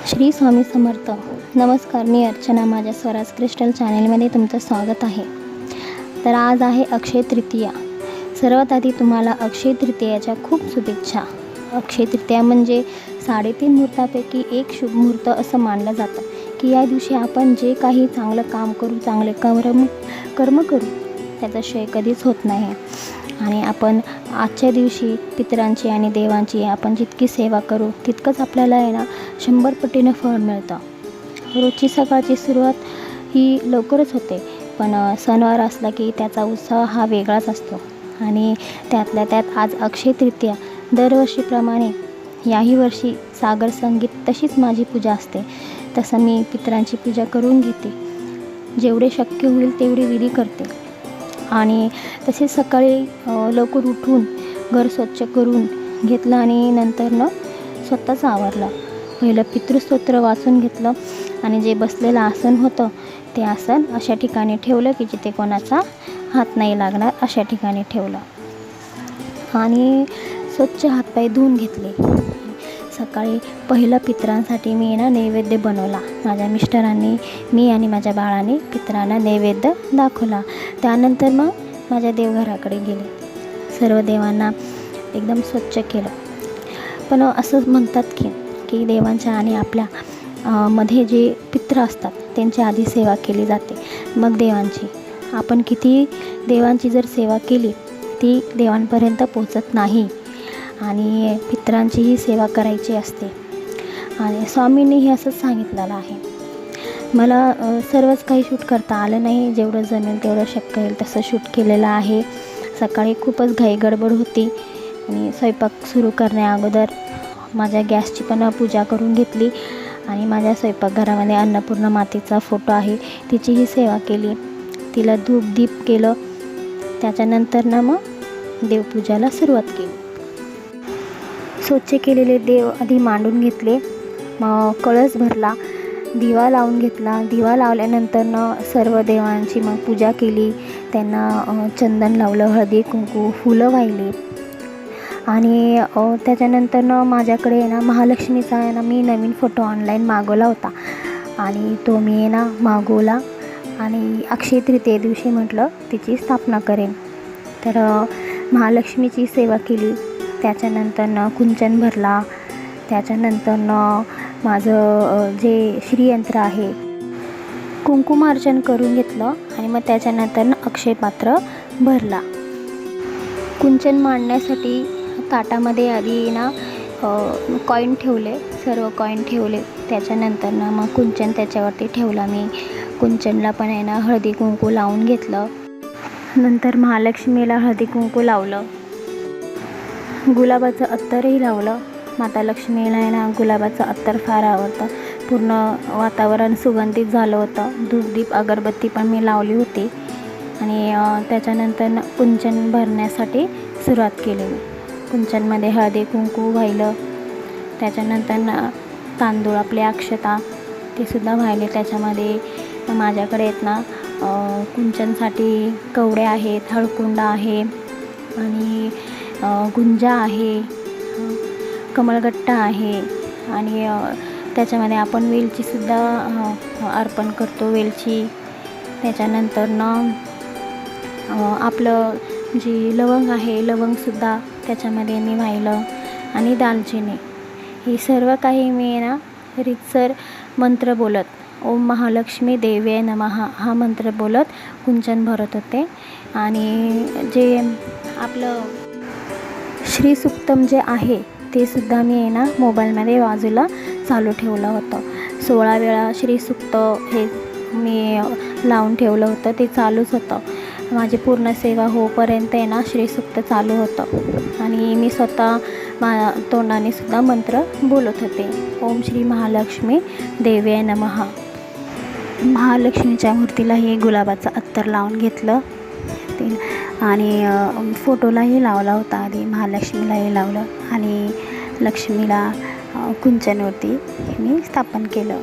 श्री स्वामी समर्थ. नमस्कार, मी अर्चना. माझ्या स्वराज क्रिस्टल चॅनेलमध्ये तुमचं स्वागत आहे. तर आज आहे अक्षय तृतीया. सर्वात आधी तुम्हाला अक्षय तृतीयाच्या खूप शुभेच्छा. अक्षय तृतीया म्हणजे 3.5 मुहूर्तापैकी एक शुभ मुहूर्त असं मानलं जातं की या दिवशी आपण जे काही चांगलं काम करू, चांगले कर्म करू, त्याचा श्रेय कधीच होत नाही. आणि आपण आजच्या दिवशी पितरांची आणि देवांची आपण जितकी सेवा करू तितकंच आपल्याला 100 पटीनं फळ मिळतं. रोजची सकाळची सुरुवात ही लवकरच होते, पण सणवार असला की त्याचा उत्साह हा वेगळाच असतो. आणि त्यातल्या त्यात आज अक्षय तृतीया. दरवर्षीप्रमाणे याही वर्षी सागर संगीत तशीच माझी पूजा असते. तसं मी पितरांची पूजा करून घेते. जेवढे शक्य होईल तेवढी विधी करते. आणि तसेच सकाळी लवकर उठून घर स्वच्छ करून घेतलं आणि नंतर स्वतःच आवरलं. पहिलं पितृस्तोत्र वाचून घेतलं आणि जे बसलेलं आसन होतं ते आसन अशा ठिकाणी ठेवलं की जिथे कोणाचा हात नाही लागणार, अशा ठिकाणी ठेवलं. आणि स्वच्छ हातपाय धुवून घेतले. सकाळी पहिलं पितरांसाठी मी नैवेद्य बनवला. माझ्या मिस्टरांनी, मी आणि माझ्या बाळाने पितरांना नैवेद्य दाखवला. त्यानंतर मग माझ्या देवघराकडे गेले. सर्व देवांना एकदम स्वच्छ केलं. पण असं म्हणतात की देवांच्या आणि आपल्या मध्ये जे पित्र असतात त्यांची आधी सेवा केली जाते, मग देवांची. आपण किती देवांची जर सेवा केली ती देवांपर्यंत पोचत नाही. आणि पितरांचीही सेवा करायची असते. आणि स्वामींनीही असंच सांगितलेलं आहे. मला सर्वच काही शूट करता आलं नाही. जेवढं जमेल तेवढं शक्य होईल तसं शूट केलेलं आहे. सकाळी खूपच घाई गडबड होती आणि स्वयंपाक सुरू करण्या अगोदर माझ्या गॅसची पण पूजा करून घेतली. आणि माझ्या स्वयंपाकघरामध्ये अन्नपूर्णा मातेचा फोटो आहे, तिचीही सेवा केली. तिला धूप दीप केलं. त्याच्यानंतर मग देवपूजाला सुरुवात केली. स्वच्छ केलेले देव आधी मांडून घेतले. मग कळस भरला, दिवा लावून घेतला. दिवा लावल्यानंतर सर्व देवांची मग पूजा केली. त्यांना चंदन लावलं, हळदी कुंकू, फुलं वाहिली. आणि त्याच्यानंतर माझ्याकडे महालक्ष्मीचा मी नवीन फोटो ऑनलाईन मागवला होता आणि तो मी मागवला. आणि अक्षय तृतीये दिवशी म्हटलं तिची स्थापना करेन. तर महालक्ष्मीची सेवा केली. त्याच्यानंतर कुंचन भरला. त्याच्यानंतर माझं जे श्रीयंत्र आहे कुंकुमार्चन करून घेतलं. आणि मग त्याच्यानंतर अक्षय पात्र भरला. कुंचन मांडण्यासाठी ताटामध्ये आधी कॉईन ठेवले, सर्व कॉईन ठेवले. त्याच्यानंतर मग कुंचन त्याच्यावरती ठेवला. मी कुंचनला पण हळदी कुंकू लावून घेतलं. नंतर महालक्ष्मीला हळदी कुंकू लावलं. गुलाबाचं अत्तरही लावलं. माता लक्ष्मीला गुलाबाचं अत्तर फार आवडतं. पूर्ण वातावरण सुगंधित झालं होतं. धूपदीप अगरबत्ती पण मी लावली होती. आणि त्याच्यानंतर कुंचन भरण्यासाठी सुरुवात केली. मी कुंचनमध्ये हळदी कुंकू वाहिलं. त्याच्यानंतर तांदूळ, आपले अक्षता ते सुद्धा वाहिले त्याच्यामध्ये. माझ्याकडे कुंचनसाठी कवड्या आहेत, हळकुंडा आहे आणि गुंजा आहे, कमळगट्टा आहे. आणि त्याच्यामध्ये आपण वेलचीसुद्धा अर्पण करतो, वेलची. त्याच्यानंतर आपलं जी लवंग आहे, लवंगसुद्धा त्याच्यामध्ये मी वाहिलं. आणि दालचिनी. हे सर्व काही मी रीतसर मंत्र बोलत ओम महालक्ष्मी देव्ये नमः हा मंत्र बोलत कुंचन भरत होते. आणि जे आपलं श्रीसुक्तम जे आहे ते सुद्धा मी मोबाईलमध्ये बाजूला चालू ठेवलं होतं. 16 वेळा श्रीसुक्त हे मी लावून ठेवलं होतं. ते चालूच होतं. माझी पूर्ण सेवा होईपर्यंत श्रीसुक्त चालू होतं. आणि मी स्वतः तोंडाने सुद्धा मंत्र बोलत होते. ओम श्री महालक्ष्मी देव्ये नमः. महालक्ष्मीच्या मूर्तीलाही गुलाबाचं अत्तर लावून घेतलं. आणि फोटोलाही लावला होता. आधी महालक्ष्मीलाही लावलं आणि लक्ष्मीला कुंचनवरती मी स्थापन केलं.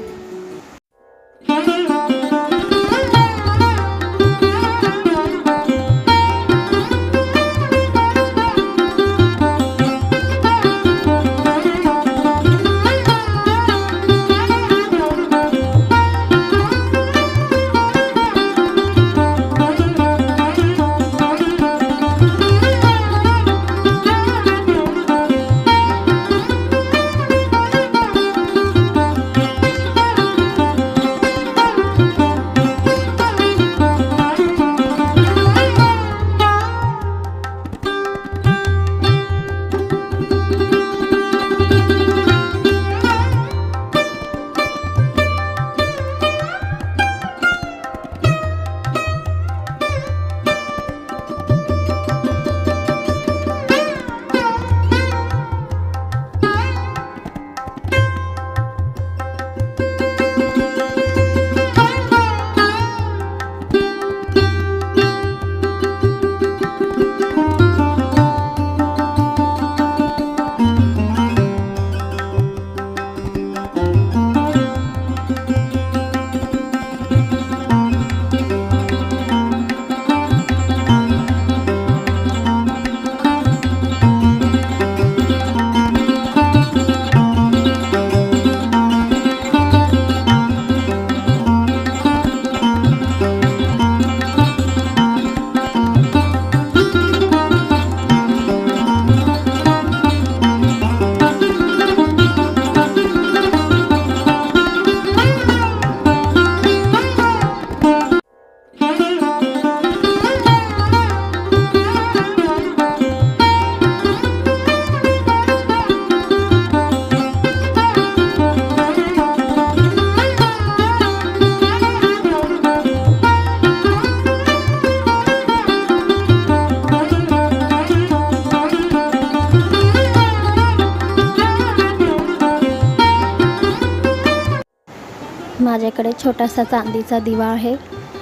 माझ्याकडे छोटासा चांदीचा दिवा आहे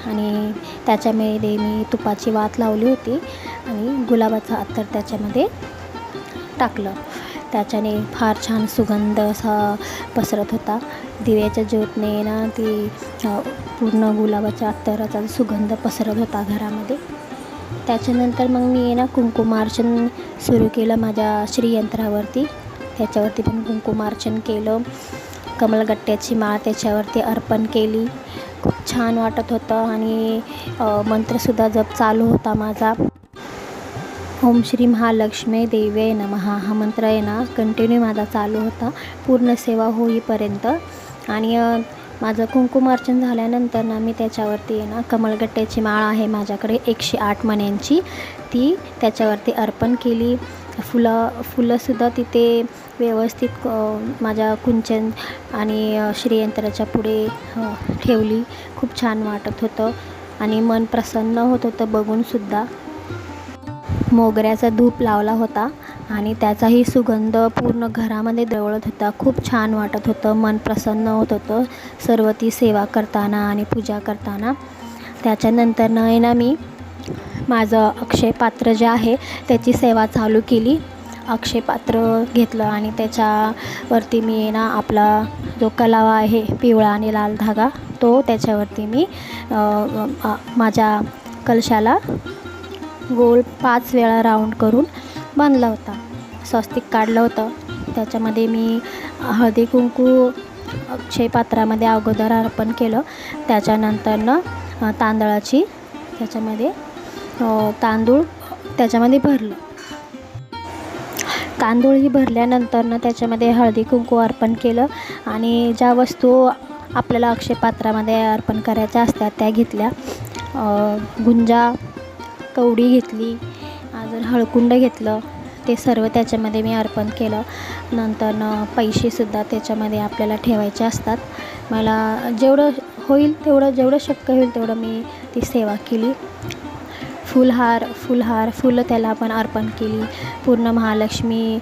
आणि त्याच्यामध्ये मी तुपाची वात लावली होती आणि गुलाबाचा अत्तर त्याच्यामध्ये टाकलं. त्याच्याने फार छान सुगंध असा पसरत होता. दिव्याच्या ज्योतने ना ती पूर्ण गुलाबाच्या अत्तराचा सुगंध पसरत होता घरामध्ये. त्याच्यानंतर मग मी ना कुंकुमार्चन सुरू केलं माझ्या श्रीयंत्रावरती. त्याच्यावरती पण कुंकुमार्चन केलं. कमलगट्ट्याची माळ त्याच्यावरती अर्पण केली. खूप छान वाटत होतं आणि मंत्रसुद्धा जप चालू होता माझा. ओम श्री महालक्ष्मी देव्ये नमः हा मंत्र आहे ना कंटिन्यू माझा चालू होता पूर्ण सेवा होईपर्यंत. आणि माझं कुंकुमार्चन झाल्यानंतर ना मी त्याच्यावरती आहे ना कमलगट्ट्याची माळ आहे माझ्याकडे 108 मण्यांची, ती त्याच्यावरती अर्पण केली. फुलंसुद्धा तिथे व्यवस्थित माझ्या कुंचन आणि श्रीयंत्राच्या पुढे ठेवली. खूप छान वाटत होतं आणि मन प्रसन्न होत होतं बघूनसुद्धा. मोगऱ्याचा धूप लावला होता आणि त्याचाही सुगंध पूर्ण घरामध्ये दरवळत होता. खूप छान वाटत होतं, मन प्रसन्न होत होतं सर्व ती सेवा करताना आणि पूजा करताना. त्याच्यानंतर आहे ना मी माझं अक्षय पात्र जे आहे त्याची सेवा चालू केली. अक्षय पात्र घेतलं आणि त्याच्यावरती मी ना आपला जो कलावा आहे पिवळा आणि लाल धागा तो त्याच्यावरती मी माझ्या कलशाला गोल 5 वेळा राऊंड करून बांधला होता. स्वस्तिक काढलं होतं. त्याच्यामध्ये मी हळदी कुंकू अक्षय पात्रामध्ये अगोदर अर्पण केलं. त्याच्यानंतरनं तांदळाची त्याच्यामध्ये तांदूळ त्याच्यामध्ये भरलं. तांदूळही भरल्यानंतरनं त्याच्यामध्ये हळदी कुंकू अर्पण केलं आणि ज्या वस्तू आपल्याला अक्षय पात्रामध्ये अर्पण करायच्या असतात त्या घेतल्या. गुंजा, कवडी घेतली, अजून हळकुंड घेतलं. ते सर्व त्याच्यामध्ये मी अर्पण केलं. नंतरनं पैसेसुद्धा त्याच्यामध्ये आपल्याला ठेवायचे असतात. मला जेवढं होईल तेवढं, जेवढं शक्य होईल तेवढं मी ती सेवा केली. फुलं त्याला पण अर्पण केली. पूर्ण महालक्ष्मी,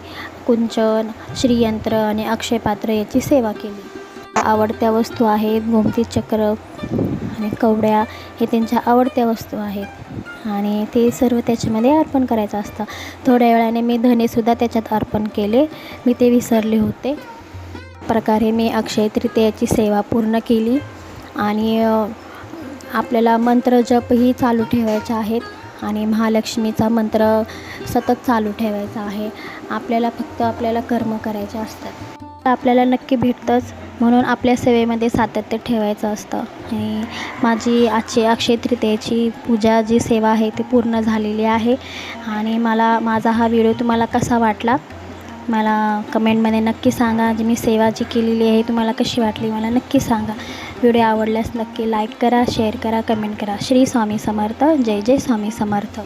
कुंचन, श्रीयंत्र आणि अक्षयपात्र याची सेवा केली. आवडत्या वस्तू आहेत गोमती चक्र आणि कवड्या, हे त्यांच्या आवडत्या वस्तू आहेत आणि ते सर्व त्याच्यामध्ये अर्पण करायचं असतं. थोड्या वेळाने मी धनेसुद्धा त्याच्यात अर्पण केले, मी ते विसरले होते. प्रकारे मी अक्षय तृतीयेची सेवा पूर्ण केली आणि आपल्याला मंत्र जपही चालू ठेवायचे आहेत आणि महालक्ष्मीचा मंत्र सतत चालू ठेवायचा आहे. आपल्याला फक्त कर्म करायचे असतात. आपल्याला नक्की भेटतंच, म्हणून आपल्या सेवेमध्ये सातत्य ठेवायचं असतं. आणि माझी आजची अक्षय तृतीयेची पूजा जी सेवा आहे ती पूर्ण झालेली आहे. आणि माझा हा व्हिडिओ तुम्हाला कसा वाटला मला कमेंटमध्ये नक्की सांगा. जी मी सेवा जी केलेली आहे तुम्हाला कशी वाटली मला नक्की सांगा. व्हिडिओ आवडल्यास नक्की लाईक करा, शेअर करा, कमेंट करा. श्री स्वामी समर्थ. जय जय स्वामी समर्थ.